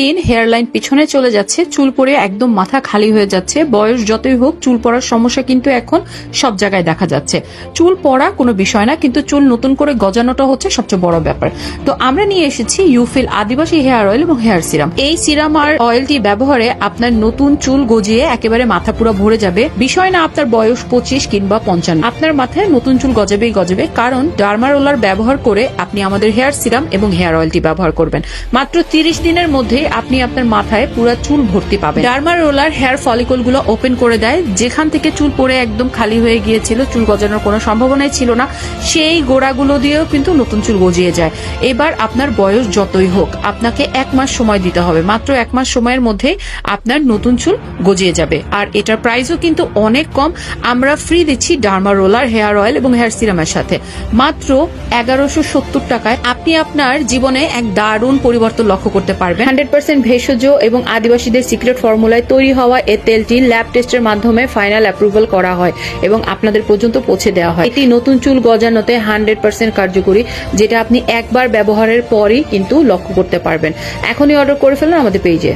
দিন hair line পিছনে চলে যাচ্ছে, চুল পড়ে একদম মাথা খালি হয়ে যাচ্ছে। বয়স যতই হোক চুল পড়ার সমস্যা কিন্তু এখন সব জায়গায় দেখা যাচ্ছে। চুল পড়া কোনো বিষয় না, কিন্তু চুল নতুন করে গজানোটা হচ্ছে সবচেয়ে বড় ব্যাপার। তো আমরা নিয়ে এসেছি ইউফিল আদিবাসী হেয়ার অয়েল এবং হেয়ার সিরাম। এই সিরাম আর অয়েলটি ব্যবহারে আপনার নতুন চুল গজিয়ে একেবারে মাথা পুরো ভরে যাবে। বিষয় না আপনার বয়স 25 কিংবা 55, আপনার মাথায় নতুন চুল গজাবেই গজাবে। কারণ ডার্মা রোলার ব্যবহার করে আপনি আমাদের হেয়ার সিরাম এবং হেয়ার অয়েলটি ব্যবহার করবেন, মাত্র 30 দিনের মধ্যে আপনি আপনার মাথায় পুরো চুল ভর্তি পাবেন। ডার্মা রোলার হেয়ার ফলিকল গুলো ওপেন করে দেয়, যেখান থেকে চুল পড়ে একদম খালি হয়ে গিয়েছিল, চুল গজানোর কোনো সম্ভাবনাই ছিল না, সেই গোড়াগুলো দিয়েও কিন্তু নতুন চুল গজিয়ে যায়। এবার আপনার বয়স যতই হোক আপনাকে 1 মাস সময় দিতে হবে। মাত্র 1 মাস সময়ের মধ্যে আপনার নতুন চুল গজিয়ে যাবে। আর এটার প্রাইসও কিন্তু অনেক কম। আমরা ফ্রি দিচ্ছি ডার্মা রোলার, হেয়ার অয়েল এবং হেয়ার সিরামের সাথে মাত্র 1170 টাকায় আপনি আপনার জীবনে এক দারুণ পরিবর্তন লক্ষ্য করতে পারবেন। 100% ভেষজ এবং আদিবাসীদের সিক্রেট ফর্মুলায় তৈরি হওয়া এই তেলটি ল্যাব টেস্টের মাধ্যমে ফাইনাল অ্যাপ্রুভাল করা হয় এবং আপনাদের পর্যন্ত পৌঁছে দেওয়া হয়। এটি নতুন চুল গজানোতে 100% কার্যকরী, যেটা আপনি একবার ব্যবহারের পরই কিন্তু লক্ষ্য করতে পারবেন। এখনই অর্ডার করে ফেলুন আমাদের পেজে।